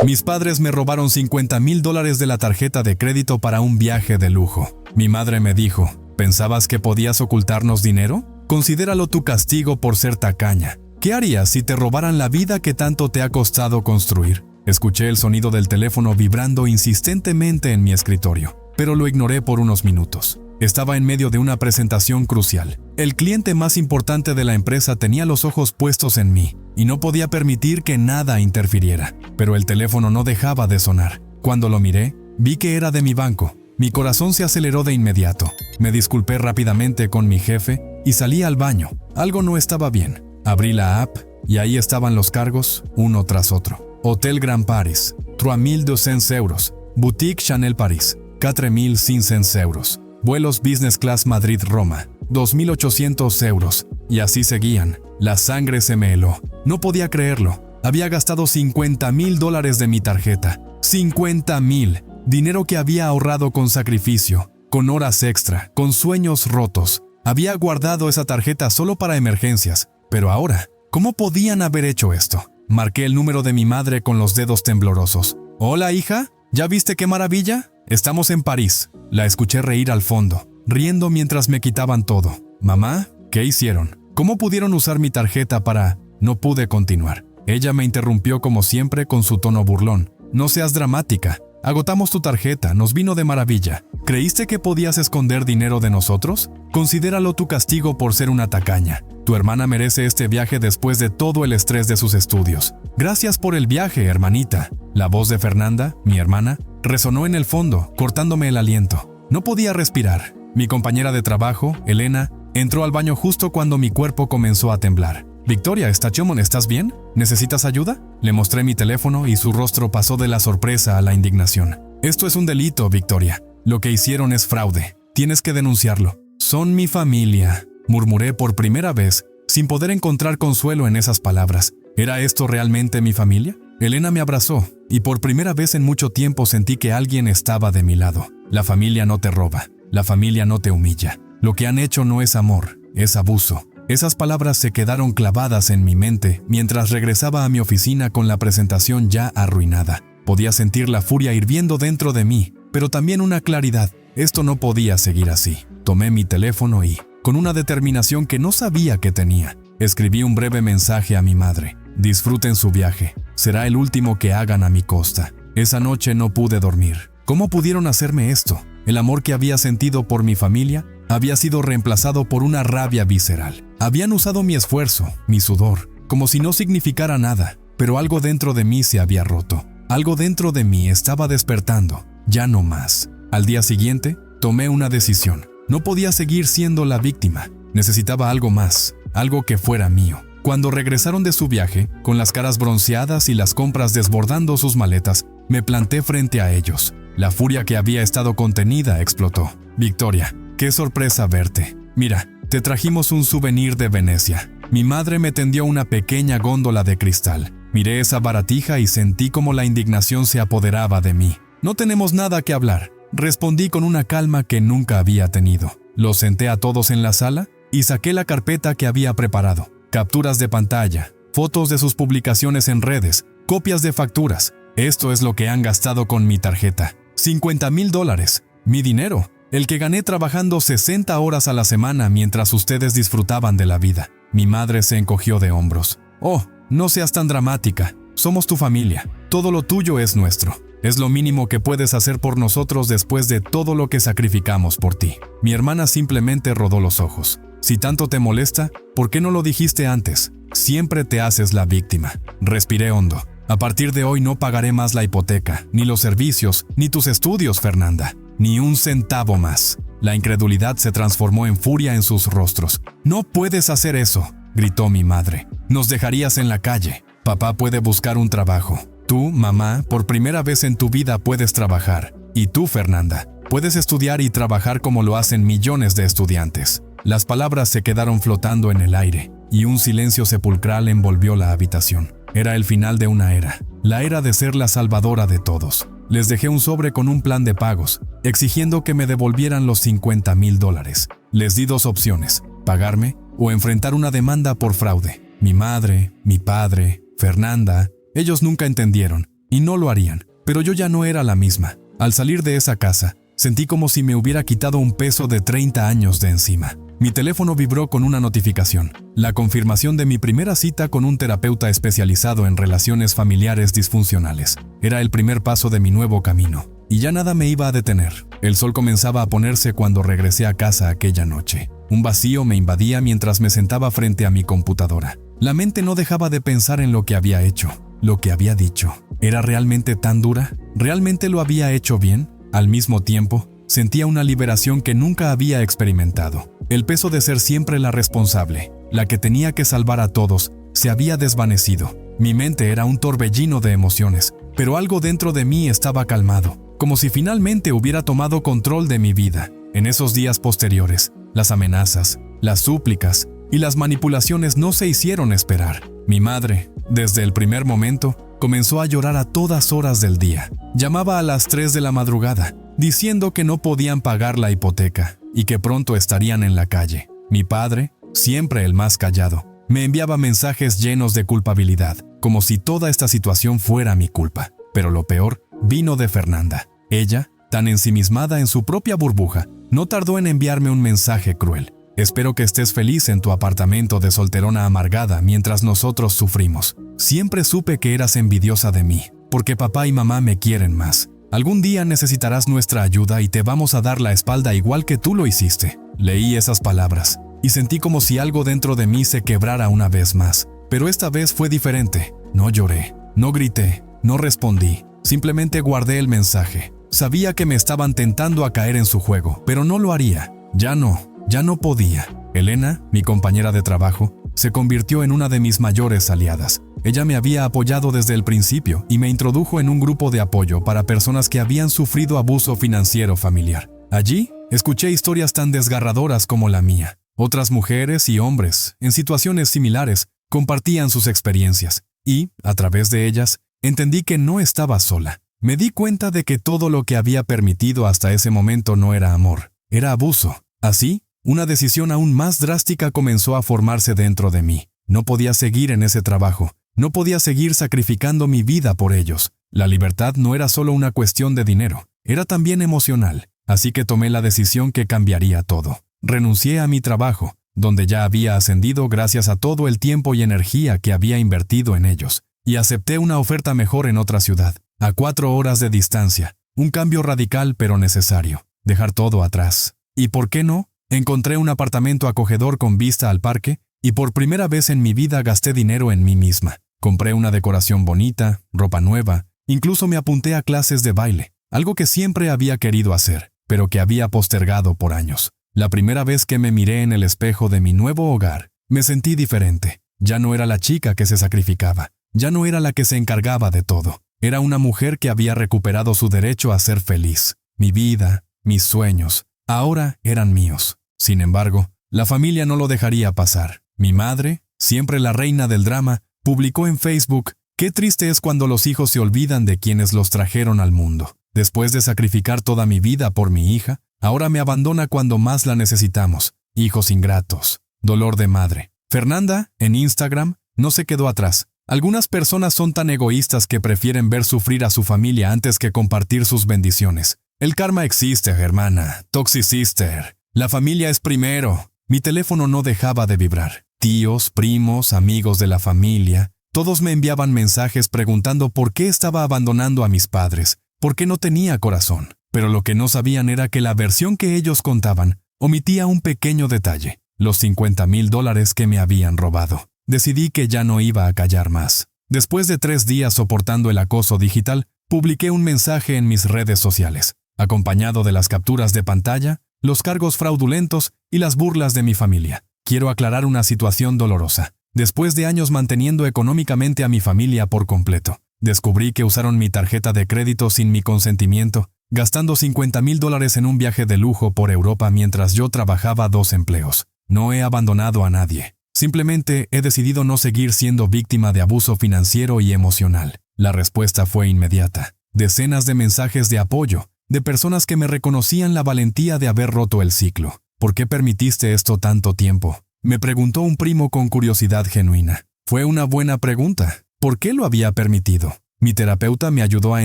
Mis padres me robaron $50,000 de la tarjeta de crédito para un viaje de lujo. Mi madre me dijo, ¿pensabas que podías ocultarnos dinero? Considéralo tu castigo por ser tacaña. ¿Qué harías si te robaran la vida que tanto te ha costado construir? Escuché el sonido del teléfono vibrando insistentemente en mi escritorio, pero lo ignoré por unos minutos. Estaba en medio de una presentación crucial. El cliente más importante de la empresa tenía los ojos puestos en mí, y no podía permitir que nada interfiriera. Pero el teléfono no dejaba de sonar. Cuando lo miré, vi que era de mi banco. Mi corazón se aceleró de inmediato. Me disculpé rápidamente con mi jefe y salí al baño. Algo no estaba bien. Abrí la app y ahí estaban los cargos, uno tras otro. Hotel Grand Paris, 3.200 euros. Boutique Chanel Paris, 4.500 euros. Vuelos Business Class Madrid-Roma, 2.800 euros. Y así seguían. La sangre se me heló. No podía creerlo. Había gastado $50,000 de mi tarjeta. $50,000. Dinero que había ahorrado con sacrificio, con horas extra, con sueños rotos. Había guardado esa tarjeta solo para emergencias. Pero ahora, ¿cómo podían haber hecho esto? Marqué el número de mi madre con los dedos temblorosos. «Hola, hija, ¿ya viste qué maravilla? Estamos en París». La escuché reír al fondo, riendo mientras me quitaban todo. «Mamá, ¿qué hicieron? ¿Cómo pudieron usar mi tarjeta para...?» No pude continuar. Ella me interrumpió como siempre con su tono burlón. «No seas dramática. Agotamos tu tarjeta, nos vino de maravilla. ¿Creíste que podías esconder dinero de nosotros? Considéralo tu castigo por ser una tacaña. Tu hermana merece este viaje después de todo el estrés de sus estudios. Gracias por el viaje, hermanita». La voz de Fernanda, mi hermana, resonó en el fondo, cortándome el aliento. No podía respirar. Mi compañera de trabajo, Elena, entró al baño justo cuando mi cuerpo comenzó a temblar. «Victoria, ¿estás bien? ¿Necesitas ayuda?». Le mostré mi teléfono y su rostro pasó de la sorpresa a la indignación. «Esto es un delito, Victoria. Lo que hicieron es fraude. Tienes que denunciarlo». «Son mi familia», murmuré por primera vez, sin poder encontrar consuelo en esas palabras. ¿Era esto realmente mi familia? Elena me abrazó, y por primera vez en mucho tiempo sentí que alguien estaba de mi lado. La familia no te roba, la familia no te humilla. Lo que han hecho no es amor, es abuso. Esas palabras se quedaron clavadas en mi mente mientras regresaba a mi oficina con la presentación ya arruinada. Podía sentir la furia hirviendo dentro de mí, pero también una claridad. Esto no podía seguir así. Tomé mi teléfono y, con una determinación que no sabía que tenía, escribí un breve mensaje a mi madre. «Disfruten su viaje. Será el último que hagan a mi costa». Esa noche no pude dormir. ¿Cómo pudieron hacerme esto? El amor que había sentido por mi familia había sido reemplazado por una rabia visceral. Habían usado mi esfuerzo, mi sudor, como si no significara nada, pero algo dentro de mí se había roto. Algo dentro de mí estaba despertando. Ya no más. Al día siguiente, tomé una decisión. No podía seguir siendo la víctima. Necesitaba algo más, algo que fuera mío. Cuando regresaron de su viaje, con las caras bronceadas y las compras desbordando sus maletas, me planté frente a ellos. La furia que había estado contenida explotó. «Victoria, qué sorpresa verte. Mira, te trajimos un souvenir de Venecia». Mi madre me tendió una pequeña góndola de cristal. Miré esa baratija y sentí como la indignación se apoderaba de mí. «No tenemos nada que hablar», respondí con una calma que nunca había tenido. Los senté a todos en la sala y saqué la carpeta que había preparado. Capturas de pantalla, fotos de sus publicaciones en redes, copias de facturas. Esto es lo que han gastado con mi tarjeta. $50,000. Mi dinero, el que gané trabajando 60 horas a la semana mientras ustedes disfrutaban de la vida. Mi madre se encogió de hombros. «Oh, no seas tan dramática. Somos tu familia. Todo lo tuyo es nuestro. Es lo mínimo que puedes hacer por nosotros después de todo lo que sacrificamos por ti». Mi hermana simplemente rodó los ojos. «Si tanto te molesta, ¿por qué no lo dijiste antes? Siempre te haces la víctima». Respiré hondo. «A partir de hoy no pagaré más la hipoteca, ni los servicios, ni tus estudios, Fernanda. Ni un centavo más». La incredulidad se transformó en furia en sus rostros. «No puedes hacer eso», gritó mi madre. «Nos dejarías en la calle. Papá puede buscar un trabajo. Tú, mamá, por primera vez en tu vida puedes trabajar. Y tú, Fernanda, puedes estudiar y trabajar como lo hacen millones de estudiantes». Las palabras se quedaron flotando en el aire, y un silencio sepulcral envolvió la habitación. Era el final de una era, la era de ser la salvadora de todos. Les dejé un sobre con un plan de pagos, exigiendo que me devolvieran los $50,000. Les di dos opciones: pagarme o enfrentar una demanda por fraude. Mi madre, mi padre, Fernanda, ellos nunca entendieron. y no lo harían. Pero yo ya no era la misma. Al salir de esa casa, sentí como si me hubiera quitado un peso de 30 años de encima. Mi teléfono vibró con una notificación, la confirmación de mi primera cita con un terapeuta especializado en relaciones familiares disfuncionales. Era el primer paso de mi nuevo camino, y ya nada me iba a detener. El sol comenzaba a ponerse cuando regresé a casa aquella noche. Un vacío me invadía mientras me sentaba frente a mi computadora. La mente no dejaba de pensar en lo que había hecho, lo que había dicho. ¿Era realmente tan dura? ¿Realmente lo había hecho bien? Al mismo tiempo, sentía una liberación que nunca había experimentado. El peso de ser siempre la responsable, la que tenía que salvar a todos, se había desvanecido. Mi mente era un torbellino de emociones, pero algo dentro de mí estaba calmado, como si finalmente hubiera tomado control de mi vida. En esos días posteriores, las amenazas, las súplicas y las manipulaciones no se hicieron esperar. Mi madre, desde el primer momento, comenzó a llorar a todas horas del día. Llamaba a las 3 de la madrugada, diciendo que no podían pagar la hipoteca y que pronto estarían en la calle. Mi padre, siempre el más callado, me enviaba mensajes llenos de culpabilidad, como si toda esta situación fuera mi culpa. Pero lo peor vino de Fernanda. Ella, tan ensimismada en su propia burbuja, no tardó en enviarme un mensaje cruel. Espero que estés feliz en tu apartamento de solterona amargada mientras nosotros sufrimos. Siempre supe que eras envidiosa de mí, porque papá y mamá me quieren más. Algún día necesitarás nuestra ayuda y te vamos a dar la espalda igual que tú lo hiciste. Leí esas palabras y sentí como si algo dentro de mí se quebrara una vez más. Pero esta vez fue diferente. No lloré, no grité, no respondí. Simplemente guardé el mensaje. Sabía que me estaban tentando a caer en su juego, pero no lo haría. Ya no podía. Elena, mi compañera de trabajo, se convirtió en una de mis mayores aliadas. Ella me había apoyado desde el principio y me introdujo en un grupo de apoyo para personas que habían sufrido abuso financiero familiar. Allí, escuché historias tan desgarradoras como la mía. Otras mujeres y hombres, en situaciones similares, compartían sus experiencias y, a través de ellas, entendí que no estaba sola. Me di cuenta de que todo lo que había permitido hasta ese momento no era amor, era abuso. Así, una decisión aún más drástica comenzó a formarse dentro de mí. No podía seguir en ese trabajo. No podía seguir sacrificando mi vida por ellos. La libertad no era solo una cuestión de dinero, era también emocional. Así que tomé la decisión que cambiaría todo. Renuncié a mi trabajo, donde ya había ascendido gracias a todo el tiempo y energía que había invertido en ellos, y acepté una oferta mejor en otra ciudad, a 4 horas de distancia. Un cambio radical pero necesario. Dejar todo atrás. ¿Y por qué no? Encontré un apartamento acogedor con vista al parque y por primera vez en mi vida gasté dinero en mí misma. Compré una decoración bonita, ropa nueva, incluso me apunté a clases de baile, algo que siempre había querido hacer, pero que había postergado por años. La primera vez que me miré en el espejo de mi nuevo hogar, me sentí diferente. Ya no era la chica que se sacrificaba, ya no era la que se encargaba de todo. Era una mujer que había recuperado su derecho a ser feliz. Mi vida, mis sueños, ahora eran míos. Sin embargo, la familia no lo dejaría pasar. Mi madre, siempre la reina del drama, publicó en Facebook: «Qué triste es cuando los hijos se olvidan de quienes los trajeron al mundo. Después de sacrificar toda mi vida por mi hija, ahora me abandona cuando más la necesitamos. Hijos ingratos». Dolor de madre. Fernanda, en Instagram, no se quedó atrás. Algunas personas son tan egoístas que prefieren ver sufrir a su familia antes que compartir sus bendiciones. El karma existe, hermana. Toxicister. La familia es primero. Mi teléfono no dejaba de vibrar. Tíos, primos, amigos de la familia, todos me enviaban mensajes preguntando por qué estaba abandonando a mis padres, por qué no tenía corazón. Pero lo que no sabían era que la versión que ellos contaban omitía un pequeño detalle: los $50,000 que me habían robado. Decidí que ya no iba a callar más. Después de 3 días soportando el acoso digital, publiqué un mensaje en mis redes sociales, acompañado de las capturas de pantalla, los cargos fraudulentos y las burlas de mi familia. Quiero aclarar una situación dolorosa. Después de años manteniendo económicamente a mi familia por completo, descubrí que usaron mi tarjeta de crédito sin mi consentimiento, gastando $50,000 en un viaje de lujo por Europa mientras yo trabajaba 2 empleos. No he abandonado a nadie. Simplemente he decidido no seguir siendo víctima de abuso financiero y emocional. La respuesta fue inmediata. Decenas de mensajes de apoyo, de personas que me reconocían la valentía de haber roto el ciclo. ¿Por qué permitiste esto tanto tiempo?, me preguntó un primo con curiosidad genuina. Fue una buena pregunta. ¿Por qué lo había permitido? Mi terapeuta me ayudó a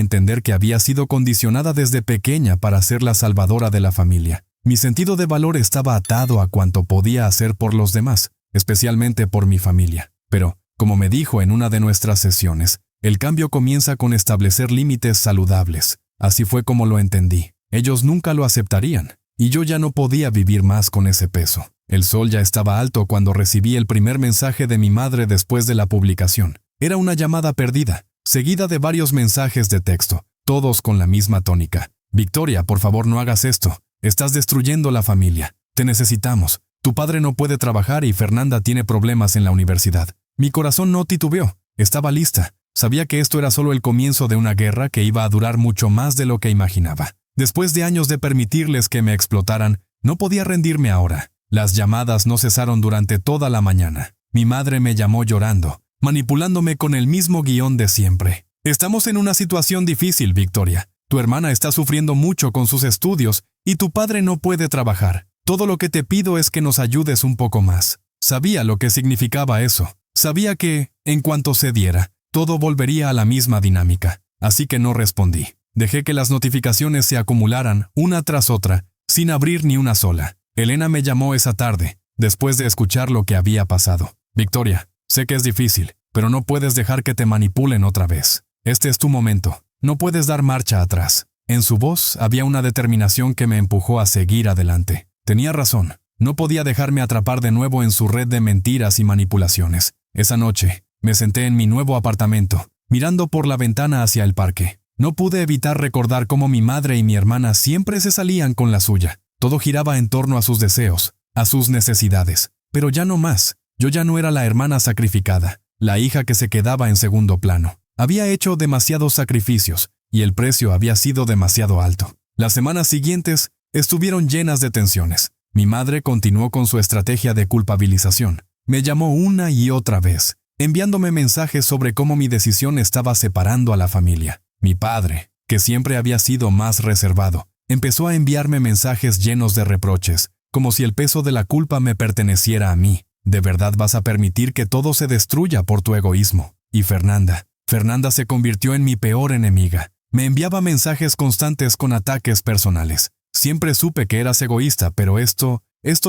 entender que había sido condicionada desde pequeña para ser la salvadora de la familia. Mi sentido de valor estaba atado a cuanto podía hacer por los demás, especialmente por mi familia. Pero, como me dijo en una de nuestras sesiones, el cambio comienza con establecer límites saludables. Así fue como lo entendí. Ellos nunca lo aceptarían, y yo ya no podía vivir más con ese peso. El sol ya estaba alto cuando recibí el primer mensaje de mi madre después de la publicación. Era una llamada perdida, seguida de varios mensajes de texto, todos con la misma tónica. Victoria, por favor no hagas esto. Estás destruyendo la familia. Te necesitamos. Tu padre no puede trabajar y Fernanda tiene problemas en la universidad. Mi corazón no titubeó. Estaba lista. Sabía que esto era solo el comienzo de una guerra que iba a durar mucho más de lo que imaginaba. Después de años de permitirles que me explotaran, no podía rendirme ahora. Las llamadas no cesaron durante toda la mañana. Mi madre me llamó llorando, manipulándome con el mismo guión de siempre. Estamos en una situación difícil, Victoria. Tu hermana está sufriendo mucho con sus estudios y tu padre no puede trabajar. Todo lo que te pido es que nos ayudes un poco más. Sabía lo que significaba eso. Sabía que, en cuanto se diera, todo volvería a la misma dinámica. Así que no respondí. Dejé que las notificaciones se acumularan una tras otra, sin abrir ni una sola. Elena me llamó esa tarde, después de escuchar lo que había pasado. Victoria, sé que es difícil, pero no puedes dejar que te manipulen otra vez. Este es tu momento. No puedes dar marcha atrás. En su voz había una determinación que me empujó a seguir adelante. Tenía razón. No podía dejarme atrapar de nuevo en su red de mentiras y manipulaciones. Esa noche, me senté en mi nuevo apartamento, mirando por la ventana hacia el parque. No pude evitar recordar cómo mi madre y mi hermana siempre se salían con la suya. Todo giraba en torno a sus deseos, a sus necesidades. Pero ya no más. Yo ya no era la hermana sacrificada, la hija que se quedaba en segundo plano. Había hecho demasiados sacrificios, y el precio había sido demasiado alto. Las semanas siguientes estuvieron llenas de tensiones. Mi madre continuó con su estrategia de culpabilización. Me llamó una y otra vez, enviándome mensajes sobre cómo mi decisión estaba separando a la familia. Mi padre, que siempre había sido más reservado, empezó a enviarme mensajes llenos de reproches, como si el peso de la culpa me perteneciera a mí. ¿De verdad vas a permitir que todo se destruya por tu egoísmo? Y Fernanda se convirtió en mi peor enemiga. Me enviaba mensajes constantes con ataques personales. Siempre supe que eras egoísta, pero esto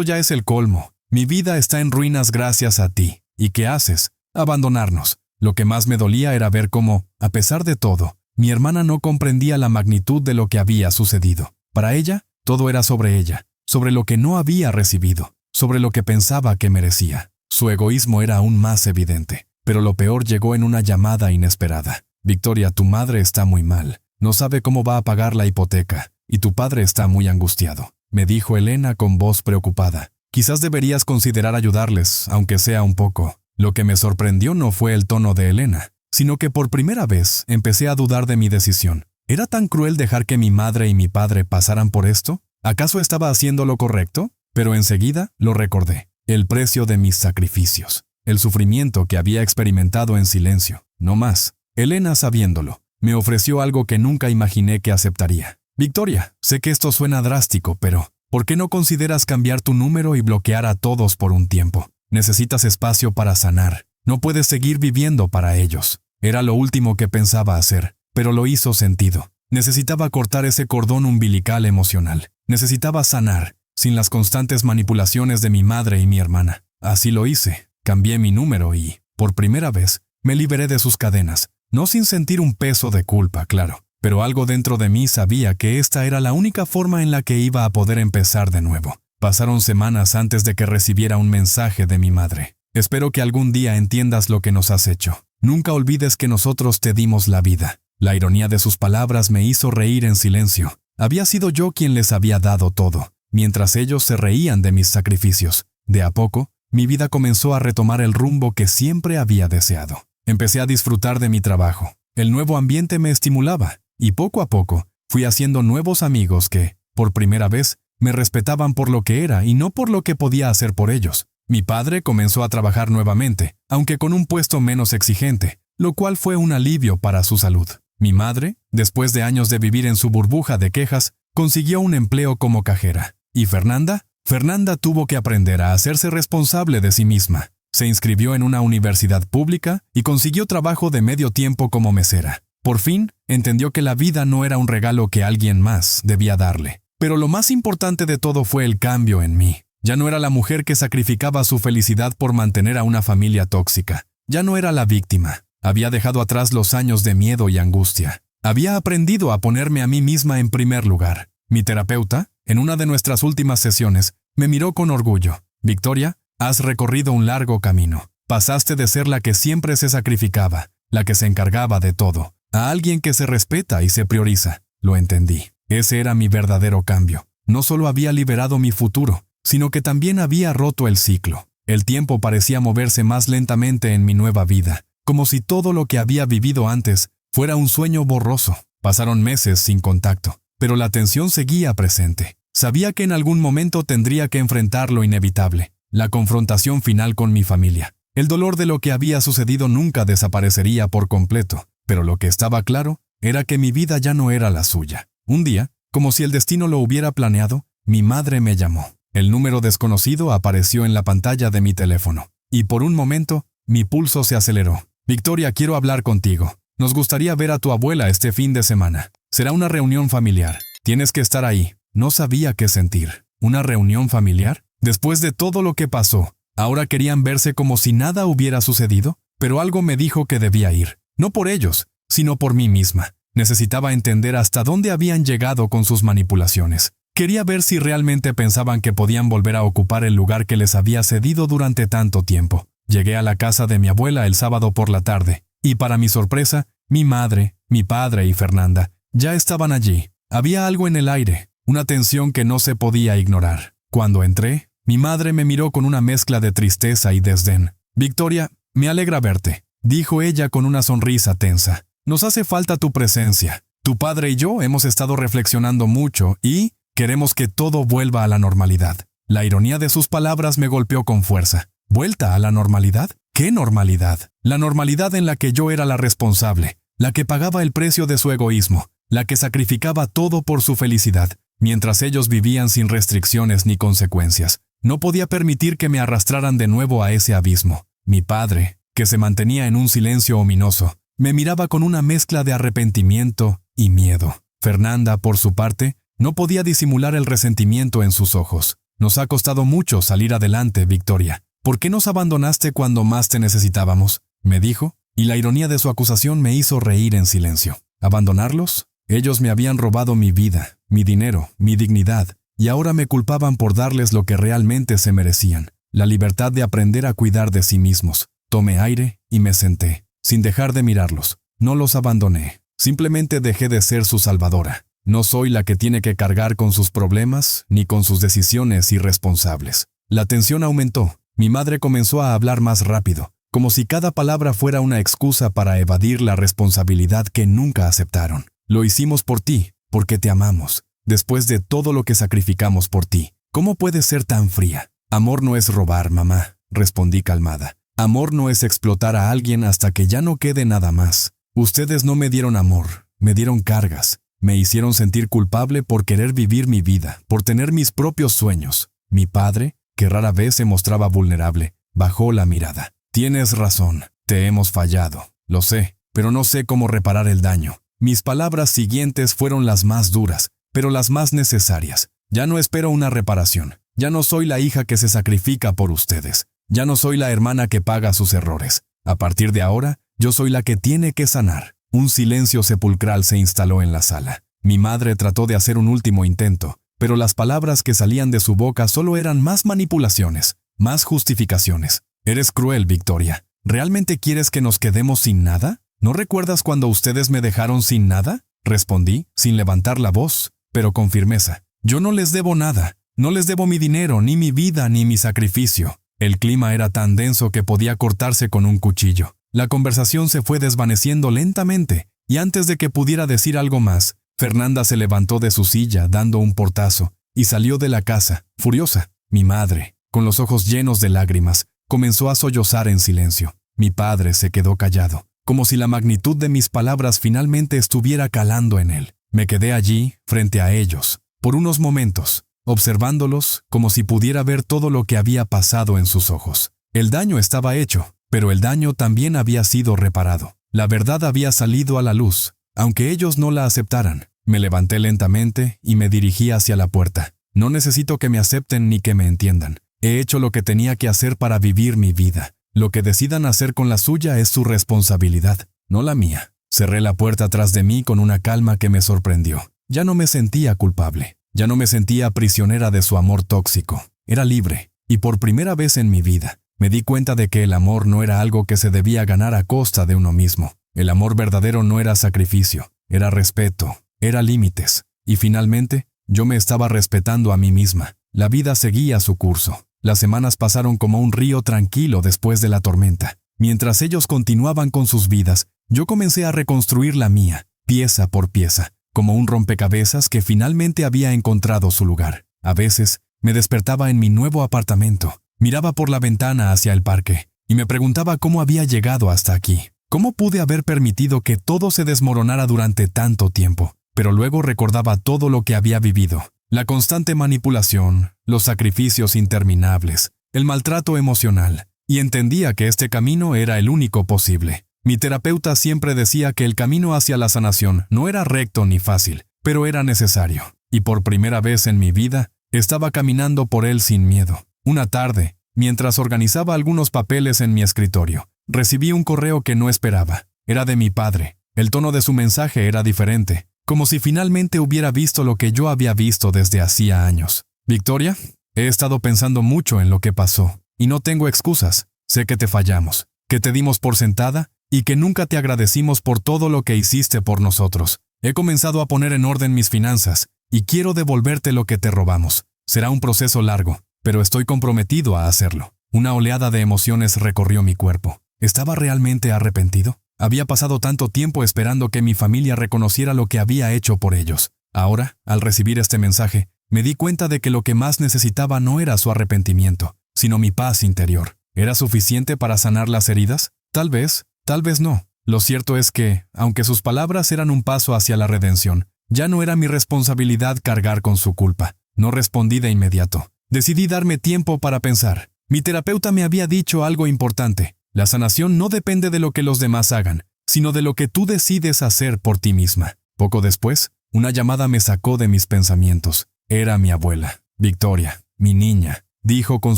ya es el colmo. Mi vida está en ruinas gracias a ti. ¿Y qué haces? Abandonarnos. Lo que más me dolía era ver cómo, a pesar de todo, mi hermana no comprendía la magnitud de lo que había sucedido. Para ella, todo era sobre ella, sobre lo que no había recibido, sobre lo que pensaba que merecía. Su egoísmo era aún más evidente. Pero lo peor llegó en una llamada inesperada. Victoria, tu madre está muy mal. No sabe cómo va a pagar la hipoteca. Y tu padre está muy angustiado, me dijo Elena con voz preocupada. Quizás deberías considerar ayudarles, aunque sea un poco. Lo que me sorprendió no fue el tono de Elena, sino que por primera vez empecé a dudar de mi decisión. ¿Era tan cruel dejar que mi madre y mi padre pasaran por esto? ¿Acaso estaba haciendo lo correcto? Pero enseguida lo recordé. El precio de mis sacrificios. El sufrimiento que había experimentado en silencio. No más. Elena, sabiéndolo, me ofreció algo que nunca imaginé que aceptaría. Victoria, sé que esto suena drástico, pero ¿por qué no consideras cambiar tu número y bloquear a todos por un tiempo? Necesitas espacio para sanar. No puedes seguir viviendo para ellos. Era lo último que pensaba hacer, pero lo hizo sentido. Necesitaba cortar ese cordón umbilical emocional. Necesitaba sanar, sin las constantes manipulaciones de mi madre y mi hermana. Así lo hice. Cambié mi número y, por primera vez, me liberé de sus cadenas. No sin sentir un peso de culpa, claro. Pero algo dentro de mí sabía que esta era la única forma en la que iba a poder empezar de nuevo. Pasaron semanas antes de que recibiera un mensaje de mi madre. Espero que algún día entiendas lo que nos has hecho. Nunca olvides que nosotros te dimos la vida. La ironía de sus palabras me hizo reír en silencio. Había sido yo quien les había dado todo, mientras ellos se reían de mis sacrificios. De a poco, mi vida comenzó a retomar el rumbo que siempre había deseado. Empecé a disfrutar de mi trabajo. El nuevo ambiente me estimulaba. Y poco a poco, fui haciendo nuevos amigos que, por primera vez, me respetaban por lo que era y no por lo que podía hacer por ellos. Mi padre comenzó a trabajar nuevamente, aunque con un puesto menos exigente, lo cual fue un alivio para su salud. Mi madre, después de años de vivir en su burbuja de quejas, consiguió un empleo como cajera. ¿Y Fernanda? Fernanda tuvo que aprender a hacerse responsable de sí misma. Se inscribió en una universidad pública y consiguió trabajo de medio tiempo como mesera. Por fin, entendió que la vida no era un regalo que alguien más debía darle. Pero lo más importante de todo fue el cambio en mí. Ya no era la mujer que sacrificaba su felicidad por mantener a una familia tóxica. Ya no era la víctima. Había dejado atrás los años de miedo y angustia. Había aprendido a ponerme a mí misma en primer lugar. Mi terapeuta, en una de nuestras últimas sesiones, me miró con orgullo. Victoria, has recorrido un largo camino. Pasaste de ser la que siempre se sacrificaba, la que se encargaba de todo, a alguien que se respeta y se prioriza. Lo entendí. Ese era mi verdadero cambio. No solo había liberado mi futuro, sino que también había roto el ciclo. El tiempo parecía moverse más lentamente en mi nueva vida, como si todo lo que había vivido antes fuera un sueño borroso. Pasaron meses sin contacto, pero la tensión seguía presente. Sabía que en algún momento tendría que enfrentar lo inevitable, la confrontación final con mi familia. El dolor de lo que había sucedido nunca desaparecería por completo, pero lo que estaba claro era que mi vida ya no era la suya. Un día, como si el destino lo hubiera planeado, mi madre me llamó. El número desconocido apareció en la pantalla de mi teléfono, y por un momento, mi pulso se aceleró. Victoria, quiero hablar contigo. Nos gustaría ver a tu abuela este fin de semana. Será una reunión familiar. Tienes que estar ahí. No sabía qué sentir. ¿Una reunión familiar? Después de todo lo que pasó, ¿ahora querían verse como si nada hubiera sucedido? Pero algo me dijo que debía ir. No por ellos, sino por mí misma. Necesitaba entender hasta dónde habían llegado con sus manipulaciones. Quería ver si realmente pensaban que podían volver a ocupar el lugar que les había cedido durante tanto tiempo. Llegué a la casa de mi abuela el sábado por la tarde, y para mi sorpresa, mi madre, mi padre y Fernanda ya estaban allí. Había algo en el aire, una tensión que no se podía ignorar. Cuando entré, mi madre me miró con una mezcla de tristeza y desdén. «Victoria, me alegra verte», dijo ella con una sonrisa tensa. «Nos hace falta tu presencia. Tu padre y yo hemos estado reflexionando mucho y queremos que todo vuelva a la normalidad». La ironía de sus palabras me golpeó con fuerza. ¿Vuelta a la normalidad? ¿Qué normalidad? La normalidad en la que yo era la responsable, la que pagaba el precio de su egoísmo, la que sacrificaba todo por su felicidad, mientras ellos vivían sin restricciones ni consecuencias. No podía permitir que me arrastraran de nuevo a ese abismo. Mi padre, que se mantenía en un silencio ominoso, me miraba con una mezcla de arrepentimiento y miedo. Fernanda, por su parte, no podía disimular el resentimiento en sus ojos. «Nos ha costado mucho salir adelante, Victoria. ¿Por qué nos abandonaste cuando más te necesitábamos?», me dijo, y la ironía de su acusación me hizo reír en silencio. ¿Abandonarlos? Ellos me habían robado mi vida, mi dinero, mi dignidad, y ahora me culpaban por darles lo que realmente se merecían, la libertad de aprender a cuidar de sí mismos. Tomé aire y me senté, sin dejar de mirarlos. No los abandoné, simplemente dejé de ser su salvadora. No soy la que tiene que cargar con sus problemas ni con sus decisiones irresponsables. La tensión aumentó. Mi madre comenzó a hablar más rápido, como si cada palabra fuera una excusa para evadir la responsabilidad que nunca aceptaron. «Lo hicimos por ti, porque te amamos. Después de todo lo que sacrificamos por ti, ¿cómo puedes ser tan fría?». «Amor no es robar, mamá», respondí calmada. «Amor no es explotar a alguien hasta que ya no quede nada más. Ustedes no me dieron amor, me dieron cargas. Me hicieron sentir culpable por querer vivir mi vida, por tener mis propios sueños». Mi padre, que rara vez se mostraba vulnerable, bajó la mirada. «Tienes razón, te hemos fallado. Lo sé, pero no sé cómo reparar el daño». Mis palabras siguientes fueron las más duras, pero las más necesarias. Ya no espero una reparación. Ya no soy la hija que se sacrifica por ustedes. Ya no soy la hermana que paga sus errores. A partir de ahora, yo soy la que tiene que sanar. Un silencio sepulcral se instaló en la sala. Mi madre trató de hacer un último intento, pero las palabras que salían de su boca solo eran más manipulaciones, más justificaciones. «Eres cruel, Victoria. ¿Realmente quieres que nos quedemos sin nada? ¿No recuerdas cuando ustedes me dejaron sin nada?», respondí, sin levantar la voz, pero con firmeza. «Yo no les debo nada. No les debo mi dinero, ni mi vida, ni mi sacrificio». El clima era tan denso que podía cortarse con un cuchillo. La conversación se fue desvaneciendo lentamente, y antes de que pudiera decir algo más, Fernanda se levantó de su silla dando un portazo y salió de la casa, furiosa. Mi madre, con los ojos llenos de lágrimas, comenzó a sollozar en silencio. Mi padre se quedó callado, como si la magnitud de mis palabras finalmente estuviera calando en él. Me quedé allí, frente a ellos, por unos momentos, observándolos como si pudiera ver todo lo que había pasado en sus ojos. El daño estaba hecho, pero el daño también había sido reparado. La verdad había salido a la luz, aunque ellos no la aceptaran. Me levanté lentamente y me dirigí hacia la puerta. No necesito que me acepten ni que me entiendan. He hecho lo que tenía que hacer para vivir mi vida. Lo que decidan hacer con la suya es su responsabilidad, no la mía. Cerré la puerta tras de mí con una calma que me sorprendió. Ya no me sentía culpable. Ya no me sentía prisionera de su amor tóxico. Era libre. Y por primera vez en mi vida, me di cuenta de que el amor no era algo que se debía ganar a costa de uno mismo. El amor verdadero no era sacrificio, era respeto, era límites. Y finalmente, yo me estaba respetando a mí misma. La vida seguía su curso. Las semanas pasaron como un río tranquilo después de la tormenta. Mientras ellos continuaban con sus vidas, yo comencé a reconstruir la mía, pieza por pieza, como un rompecabezas que finalmente había encontrado su lugar. A veces, me despertaba en mi nuevo apartamento, miraba por la ventana hacia el parque, y me preguntaba cómo había llegado hasta aquí. ¿Cómo pude haber permitido que todo se desmoronara durante tanto tiempo? Pero luego recordaba todo lo que había vivido. La constante manipulación, los sacrificios interminables, el maltrato emocional, y entendía que este camino era el único posible. Mi terapeuta siempre decía que el camino hacia la sanación no era recto ni fácil, pero era necesario. Y por primera vez en mi vida, estaba caminando por él sin miedo. Una tarde, mientras organizaba algunos papeles en mi escritorio, recibí un correo que no esperaba. Era de mi padre. El tono de su mensaje era diferente, como si finalmente hubiera visto lo que yo había visto desde hacía años. Victoria, he estado pensando mucho en lo que pasó, y no tengo excusas. Sé que te fallamos, que te dimos por sentada, y que nunca te agradecimos por todo lo que hiciste por nosotros. He comenzado a poner en orden mis finanzas, y quiero devolverte lo que te robamos. Será un proceso largo, pero estoy comprometido a hacerlo. Una oleada de emociones recorrió mi cuerpo. ¿Estaba realmente arrepentido? Había pasado tanto tiempo esperando que mi familia reconociera lo que había hecho por ellos. Ahora, al recibir este mensaje, me di cuenta de que lo que más necesitaba no era su arrepentimiento, sino mi paz interior. ¿Era suficiente para sanar las heridas? Tal vez no. Lo cierto es que, aunque sus palabras eran un paso hacia la redención, ya no era mi responsabilidad cargar con su culpa. No respondí de inmediato. Decidí darme tiempo para pensar. Mi terapeuta me había dicho algo importante. La sanación no depende de lo que los demás hagan, sino de lo que tú decides hacer por ti misma. Poco después, una llamada me sacó de mis pensamientos. Era mi abuela. Victoria, mi niña, dijo con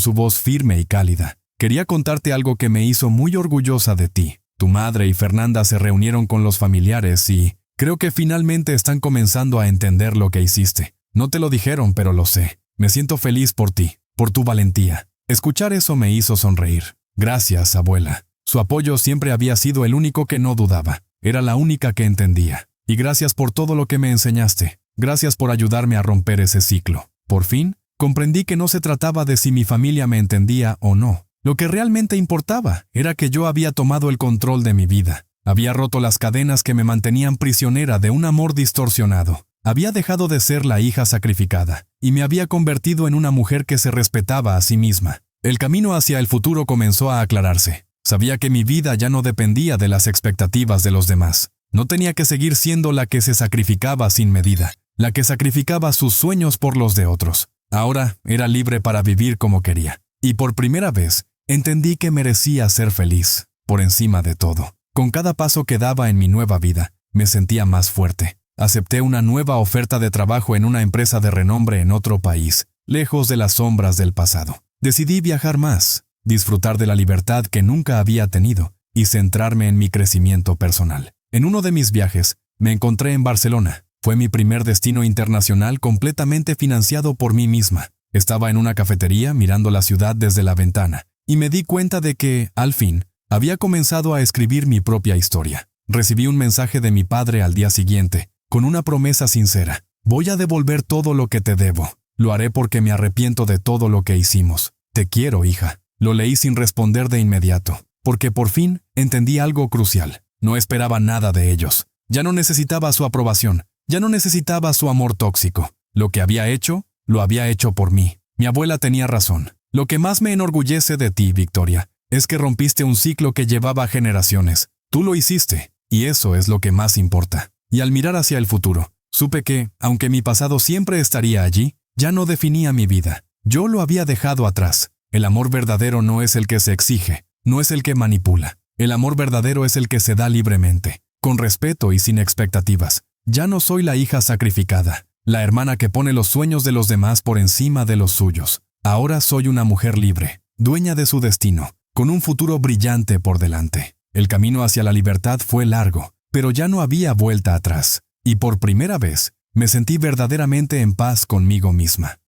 su voz firme y cálida. Quería contarte algo que me hizo muy orgullosa de ti. Tu madre y Fernanda se reunieron con los familiares y creo que finalmente están comenzando a entender lo que hiciste. No te lo dijeron, pero lo sé. Me siento feliz por ti, por tu valentía. Escuchar eso me hizo sonreír. Gracias, abuela. Su apoyo siempre había sido el único que no dudaba. Era la única que entendía. Y gracias por todo lo que me enseñaste. Gracias por ayudarme a romper ese ciclo. Por fin, comprendí que no se trataba de si mi familia me entendía o no. Lo que realmente importaba era que yo había tomado el control de mi vida. Había roto las cadenas que me mantenían prisionera de un amor distorsionado. Había dejado de ser la hija sacrificada y me había convertido en una mujer que se respetaba a sí misma. El camino hacia el futuro comenzó a aclararse. Sabía que mi vida ya no dependía de las expectativas de los demás. No tenía que seguir siendo la que se sacrificaba sin medida, la que sacrificaba sus sueños por los de otros. Ahora era libre para vivir como quería. Y por primera vez, entendí que merecía ser feliz, por encima de todo. Con cada paso que daba en mi nueva vida, me sentía más fuerte. Acepté una nueva oferta de trabajo en una empresa de renombre en otro país, lejos de las sombras del pasado. Decidí viajar más, disfrutar de la libertad que nunca había tenido y centrarme en mi crecimiento personal. En uno de mis viajes, me encontré en Barcelona. Fue mi primer destino internacional completamente financiado por mí misma. Estaba en una cafetería mirando la ciudad desde la ventana y me di cuenta de que, al fin, había comenzado a escribir mi propia historia. Recibí un mensaje de mi padre al día siguiente, con una promesa sincera. Voy a devolver todo lo que te debo. Lo haré porque me arrepiento de todo lo que hicimos. Te quiero, hija. Lo leí sin responder de inmediato, porque por fin entendí algo crucial. No esperaba nada de ellos. Ya no necesitaba su aprobación. Ya no necesitaba su amor tóxico. Lo que había hecho, lo había hecho por mí. Mi abuela tenía razón. Lo que más me enorgullece de ti, Victoria, es que rompiste un ciclo que llevaba generaciones. Tú lo hiciste, y eso es lo que más importa. Y al mirar hacia el futuro, supe que, aunque mi pasado siempre estaría allí, ya no definía mi vida. Yo lo había dejado atrás. El amor verdadero no es el que se exige, no es el que manipula. El amor verdadero es el que se da libremente, con respeto y sin expectativas. Ya no soy la hija sacrificada, la hermana que pone los sueños de los demás por encima de los suyos. Ahora soy una mujer libre, dueña de su destino, con un futuro brillante por delante. El camino hacia la libertad fue largo, pero ya no había vuelta atrás, y por primera vez me sentí verdaderamente en paz conmigo misma.